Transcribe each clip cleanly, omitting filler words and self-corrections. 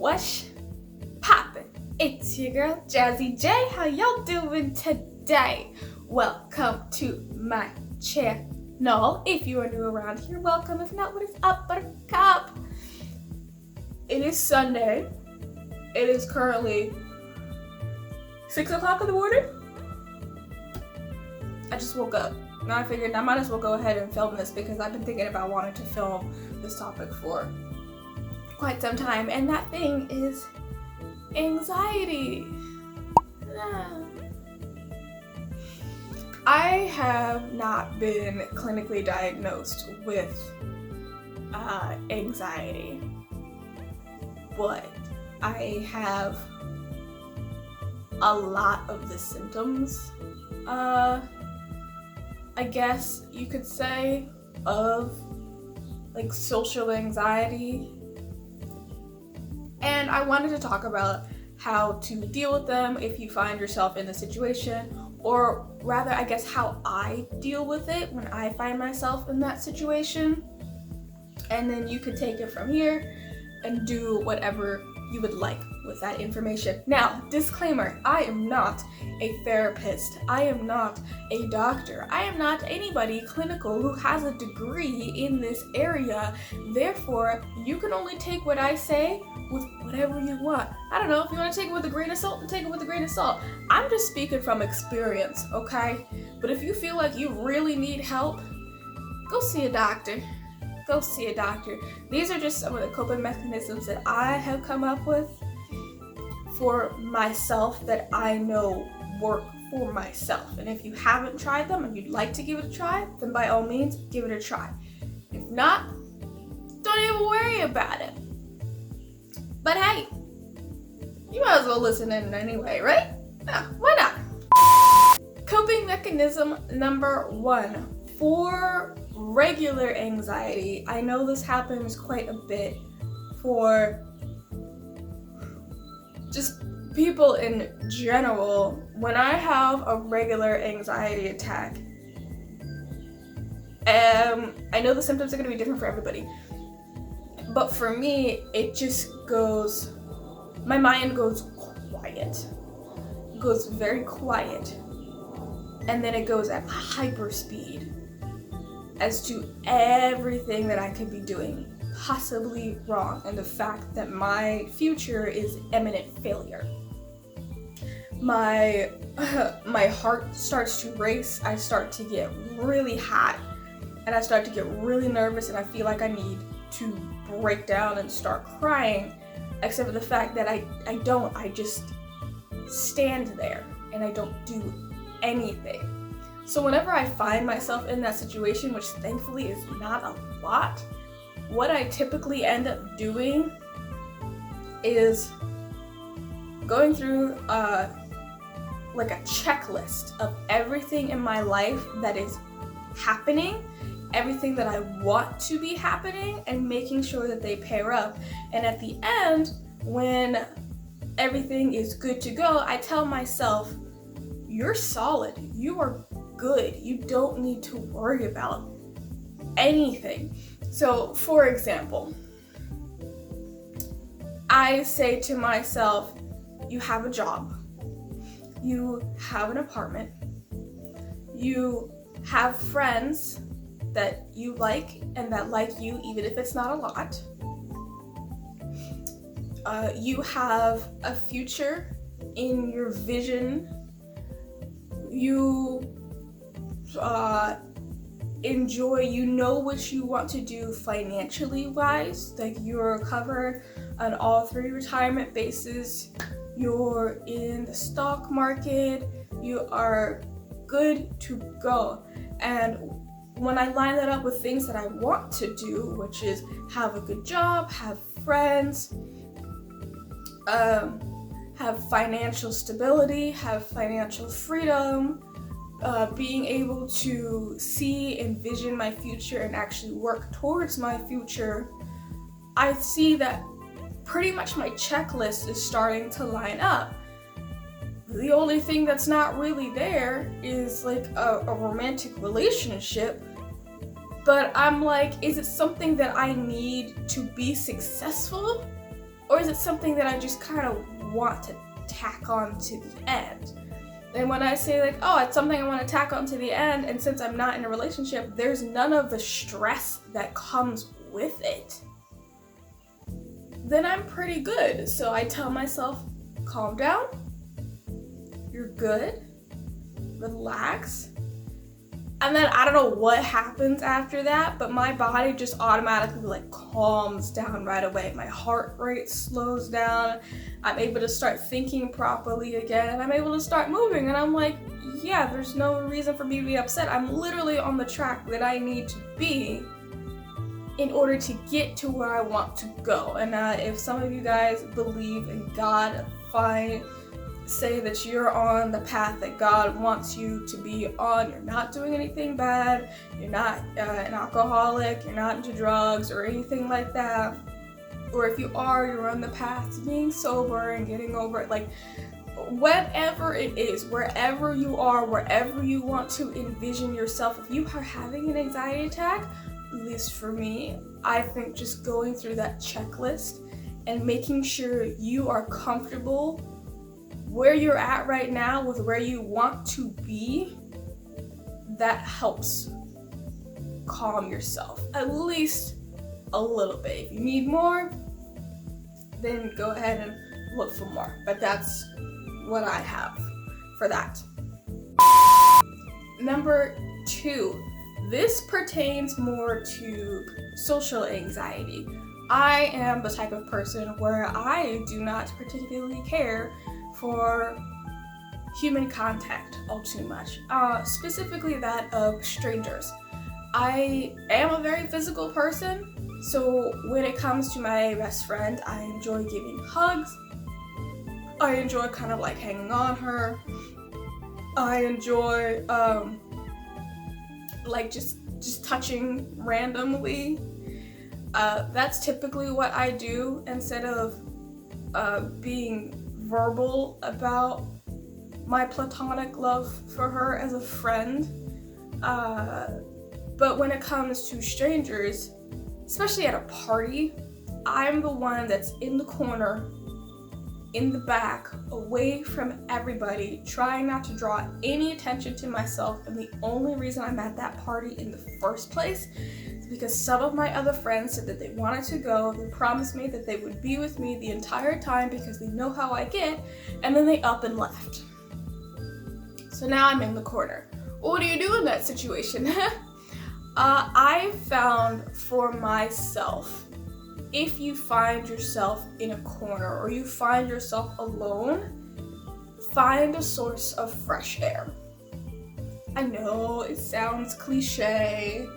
What's poppin'? It's your girl Jazzy J. How y'all doing today? Welcome to my channel. If you are new around here, welcome. If not, what is up, buttercup? It is Sunday. It is currently 6 o'clock in the morning. I just woke up. Now I figured I might as well go ahead and film this because I've been thinking about wanting to film this topic for quite some time, and that thing is anxiety. I have not been clinically diagnosed with anxiety, but I have a lot of the symptoms, I guess you could say, of like social anxiety. And I wanted to talk about how to deal with them if you find yourself in the situation, or rather, I guess, how I deal with it when I find myself in that situation. And then you could take it from here and do whatever you would like with that information. Now, disclaimer, I am not a therapist. I am not a doctor. I am not anybody clinical who has a degree in this area. Therefore, you can only take what I say with whatever you want. I don't know, if you want to take it with a grain of salt, then take it with a grain of salt. I'm just speaking from experience, okay? But if you feel like you really need help, go see a doctor. Go see a doctor. These are just some of the coping mechanisms that I have come up with for myself that I know work for myself. And if you haven't tried them and you'd like to give it a try, then by all means, give it a try. If not, don't even worry about it. But hey, you might as well listen in anyway, right? Yeah, why not? Coping mechanism number 1. For regular anxiety, I know this happens quite a bit for just people in general. When I have a regular anxiety attack, I know the symptoms are going to be different for everybody, but for me, it just goes, my mind goes quiet. It goes very quiet, and then it goes at hyper speed as to everything that I could be doing possibly wrong, and the fact that my future is imminent failure. My heart starts to race, I start to get really hot, and I start to get really nervous, and I feel like I need to break down and start crying, except for the fact that I don't. I just stand there and I don't do anything. So whenever I find myself in that situation, which thankfully is not a lot, what I typically end up doing is going through like a checklist of everything in my life that is happening, everything that I want to be happening, and making sure that they pair up. And at the end, when everything is good to go, I tell myself, you're solid, you are good, you don't need to worry about anything. So, for example, I say to myself, you have a job, you have an apartment, you have friends that you like and that like you, even if it's not a lot. You have a future in your vision. You enjoy, you know what you want to do financially wise, like you're covered on all 3 retirement bases, you're in the stock market, you are good to go. And when I line that up with things that I want to do, which is have a good job, have friends, have financial stability, have financial freedom, being able to see, envision my future and actually work towards my future, I see that pretty much my checklist is starting to line up. The only thing that's not really there is like a romantic relationship, But I'm like, is it something that I need to be successful? Or is it something that I just kind of want to tack on to the end? And when I say like, oh, it's something I want to tack on to the end, and since I'm not in a relationship, there's none of the stress that comes with it, then I'm pretty good. So I tell myself, calm down, you're good, relax. And then I don't know what happens after that, but my body just automatically like calms down right away. My heart rate slows down. I'm able to start thinking properly again, and I'm able to start moving. And I'm like, yeah, there's no reason for me to be upset. I'm literally on the track that I need to be in order to get to where I want to go. And if some of you guys believe in God, fine. Say that you're on the path that God wants you to be on. You're not doing anything bad. You're not an alcoholic. You're not into drugs or anything like that. Or if you are, you're on the path to being sober and getting over it. Like, whatever it is, wherever you are, wherever you want to envision yourself, if you are having an anxiety attack, at least for me, I think just going through that checklist and making sure you are comfortable where you're at right now with where you want to be, that helps calm yourself, at least a little bit. If you need more, then go ahead and look for more. But that's what I have for that. Number 2, this pertains more to social anxiety. I am the type of person where I do not particularly care for human contact all too much, specifically that of strangers. I am a very physical person, so when it comes to my best friend, I enjoy giving hugs. I enjoy kind of like hanging on her. I enjoy like just touching randomly. That's typically what I do instead of being verbal about my platonic love for her as a friend. But when it comes to strangers, especially at a party, I'm the one that's in the corner, in the back, away from everybody, trying not to draw any attention to myself. And the only reason I'm at that party in the first place is because some of my other friends said that they wanted to go. They promised me that they would be with me the entire time because they know how I get, and then they up and left. So now I'm in the corner. What do you do in that situation? I found for myself, if you find yourself in a corner or you find yourself alone, find a source of fresh air. I know it sounds cliche,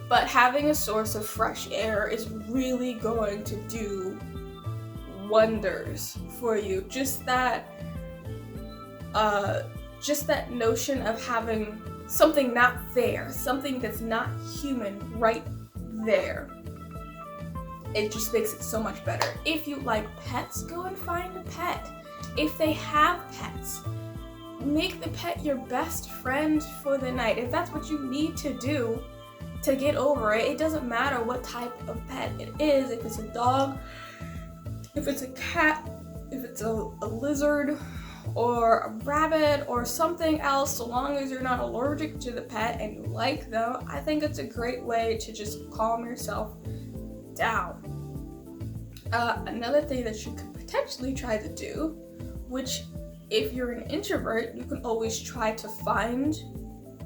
but having a source of fresh air is really going to do wonders for you. Just that notion of having something not there, something that's not human right there. It just makes it so much better. If you like pets, go and find a pet. If they have pets, make the pet your best friend for the night. If that's what you need to do to get over it, it doesn't matter what type of pet it is. If it's a dog, if it's a cat, if it's a lizard, or a rabbit, or something else, so long as you're not allergic to the pet and you like them, I think it's a great way to just calm yourself down. Another thing that you could potentially try to do, which if you're an introvert, you can always try to find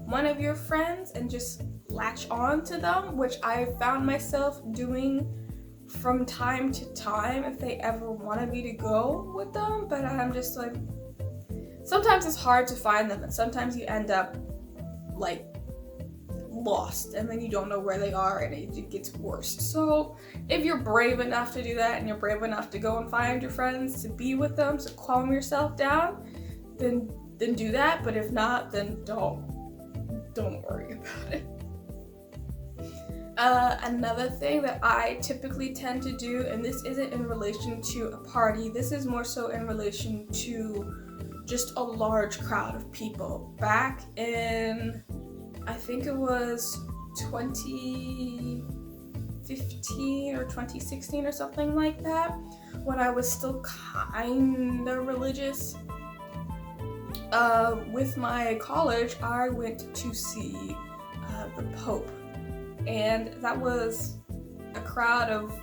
one of your friends and just latch on to them, which I found myself doing from time to time if they ever wanted me to go with them. But I'm just like, sometimes it's hard to find them, and sometimes you end up like lost and then you don't know where they are, and it gets worse. So if you're brave enough to do that and you're brave enough to go and find your friends to be with them, to calm yourself down, then do that. But if not, then don't worry about it. Another thing that I typically tend to do, and this isn't in relation to a party, this is more so in relation to just a large crowd of people. Back in, I think it was 2015, 2015 or 2016 or something like that, when I was still kind of religious. With my college, I went to see the Pope, and that was a crowd of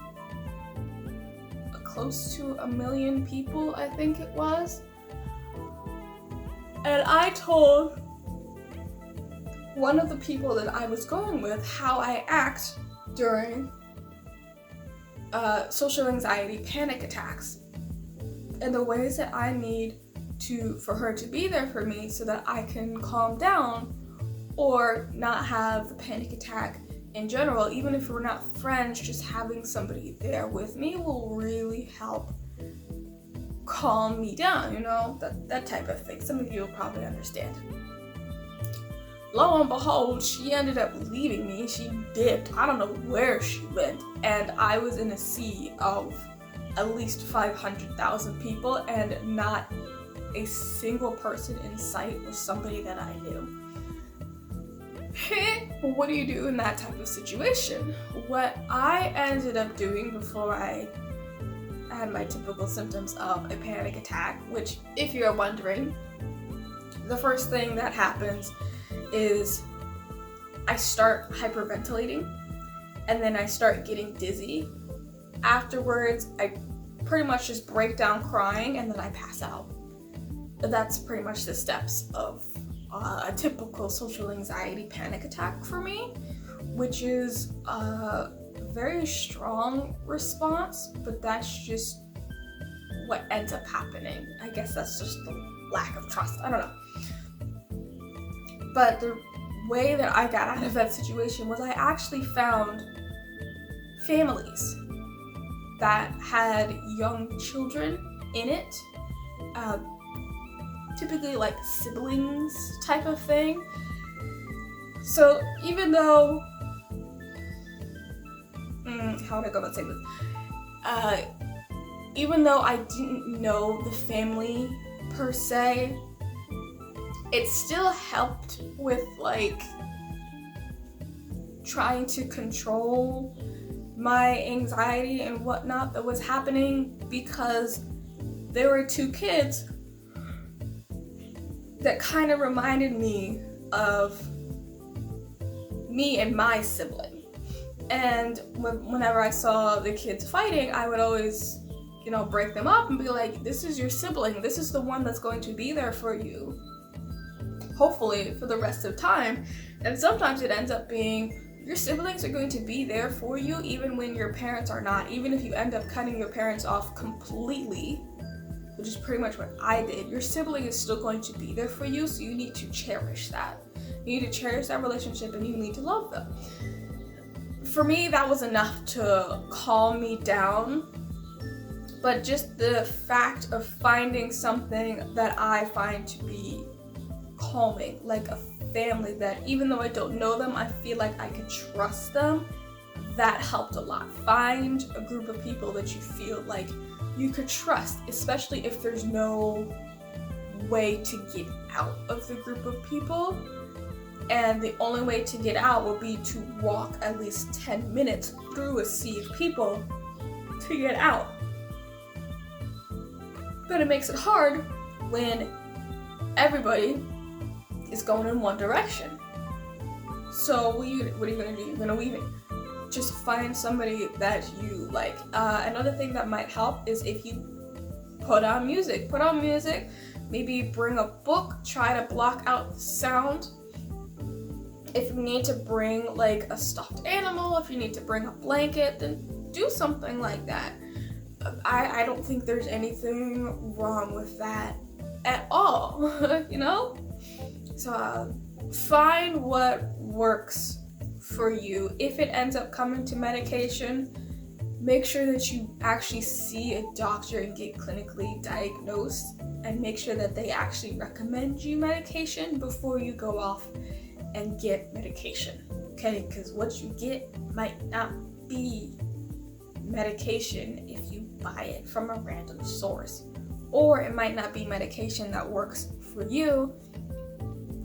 close to 1 million people, I think it was. And I told one of the people that I was going with how I act during social anxiety panic attacks, and the ways that I need for her to be there for me so that I can calm down or not have the panic attack in general. Even if we're not friends, just having somebody there with me will really help calm me down, you know, that type of thing. Some of you will probably understand. Lo and behold, she ended up leaving me. She dipped. I don't know where she went. And I was in a sea of at least 500,000 people, and not a single person in sight was somebody that I knew. What do you do in that type of situation? What I ended up doing before I had my typical symptoms of a panic attack, which, if you're wondering, the first thing that happens is I start hyperventilating, and then I start getting dizzy. Afterwards, I pretty much just break down crying, and then I pass out. That's pretty much the steps of a typical social anxiety panic attack for me, which is a very strong response, but that's just what ends up happening. I guess that's just the lack of trust. I don't know. But the way that I got out of that situation was I actually found families that had young children in it, typically like siblings type of thing. So even though, how would I go about saying this? Even though I didn't know the family per se, it still helped with like trying to control my anxiety and whatnot that was happening, because there were two kids that kind of reminded me of me and my sibling. And whenever I saw the kids fighting, I would always, break them up and be like, this is your sibling. This is the one that's going to be there for you, hopefully for the rest of time. And sometimes it ends up being your siblings are going to be there for you even when your parents are not. Even if you end up cutting your parents off completely, which is pretty much what I did, your sibling is still going to be there for you, so you need to cherish that. You need to cherish that relationship, and you need to love them. For me, that was enough to calm me down, but just the fact of finding something that I find to be calming, like a family that even though I don't know them, I feel like I can trust them, that helped a lot. Find a group of people that you feel like you could trust, especially if there's no way to get out of the group of people. And the only way to get out will be to walk at least 10 minutes through a sea of people to get out. But it makes it hard when everybody is going in one direction. So what are you gonna do? You're gonna leave it. Just find somebody that you like. Another thing that might help is if you put on music. Maybe bring a book, try to block out the sound. If you need to bring like a stuffed animal, if you need to bring a blanket, then do something like that. I don't think there's anything wrong with that at all, So find what works for you. If it ends up coming to medication, make sure that you actually see a doctor and get clinically diagnosed, and make sure that they actually recommend you medication before you go off and get medication, okay? Because what you get might not be medication if you buy it from a random source, or it might not be medication that works for you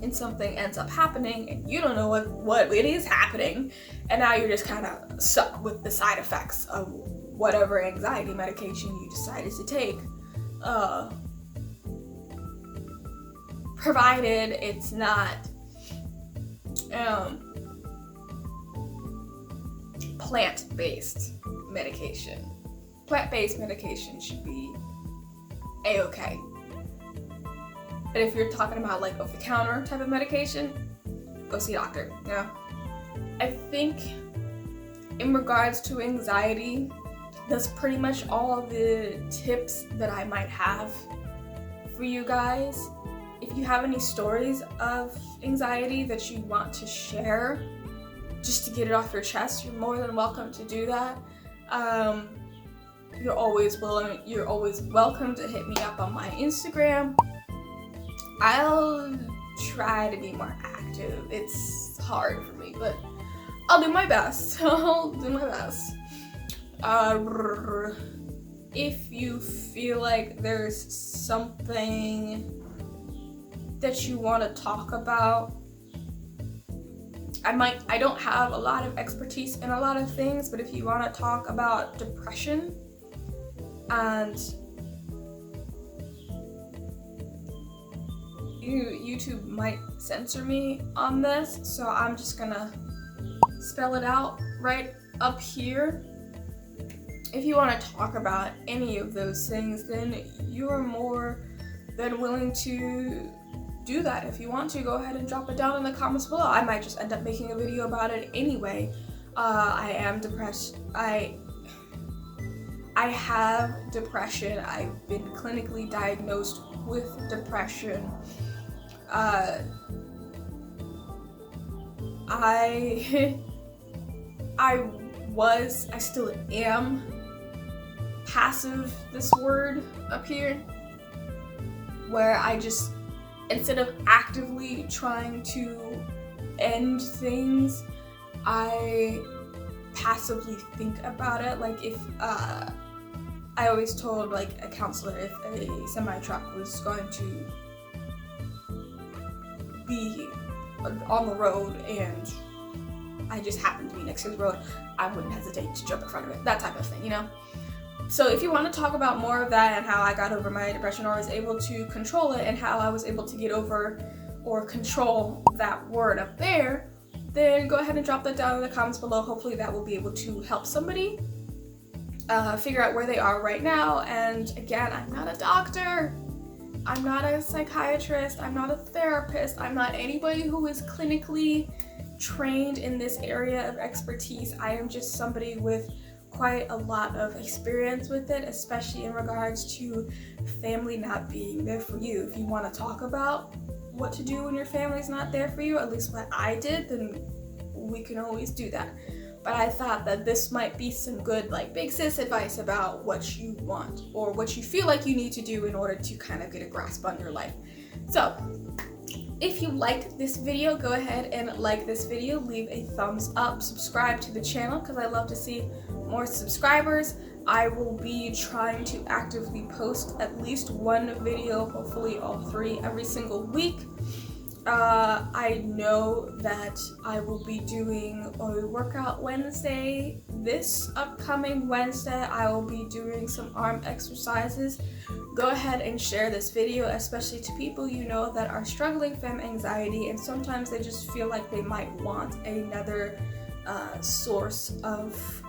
and something ends up happening and you don't know what it is happening, and now you're just kind of stuck with the side effects of whatever anxiety medication you decided to take, provided it's not plant-based medication. Plant-based medication should be a-okay. But if you're talking about like over-the-counter type of medication, go see a doctor, you know? I think in regards to anxiety, that's pretty much all the tips that I might have for you guys. If you have any stories of anxiety that you want to share, just to get it off your chest, you're more than welcome to do that. You're always welcome to hit me up on my Instagram. I'll try to be more active. It's hard for me, but I'll do my best. I'll do my best. If you feel like there's something that you want to talk about, I don't have a lot of expertise in a lot of things, but if you want to talk about depression, and YouTube might censor me on this, so I'm just gonna spell it out right up here. If you want to talk about any of those things, then you're more than willing to do that. If you want to, go ahead and drop it down in the comments below. I might just end up making a video about it anyway. I am depressed. I have depression. I've been clinically diagnosed with depression. I still am passive, this word up here, where I just, instead of actively trying to end things, I passively think about it. Like if, I always told like a counselor, if a semi-truck was going to be on the road and I just happened to be next to the road, I wouldn't hesitate to jump in front of it, that type of thing, you know? So if you want to talk about more of that and how I got over my depression, or was able to control it, and how I was able to get over or control that word up there, then go ahead and drop that down in the comments below. Hopefully that will be able to help somebody figure out where they are right now. And again, I'm not a doctor. I'm not a psychiatrist. I'm not a therapist. I'm not anybody who is clinically trained in this area of expertise. I am just somebody with quite a lot of experience with it, especially in regards to family not being there for you. If you want to talk about what to do when your family's not there for you, at least what I did, then we can always do that. But I thought that this might be some good like big sis advice about what you want or what you feel like you need to do in order to kind of get a grasp on your life. So if you liked this video, go ahead and like this video, leave a thumbs up, subscribe to the channel because I love to see more subscribers. I will be trying to actively post at least one video, hopefully all 3 every single week. I know that I will be doing a workout Wednesday. This upcoming Wednesday, I will be doing some arm exercises. Go ahead and share this video, especially to people you know that are struggling from anxiety, and sometimes they just feel like they might want another source of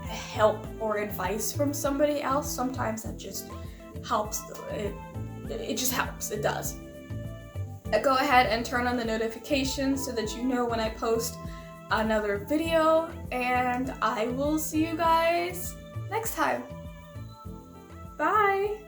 help or advice from somebody else. Sometimes that just helps. It just helps. It does. Go ahead and turn on the notifications so that you know when I post another video, and I will see you guys next time. Bye!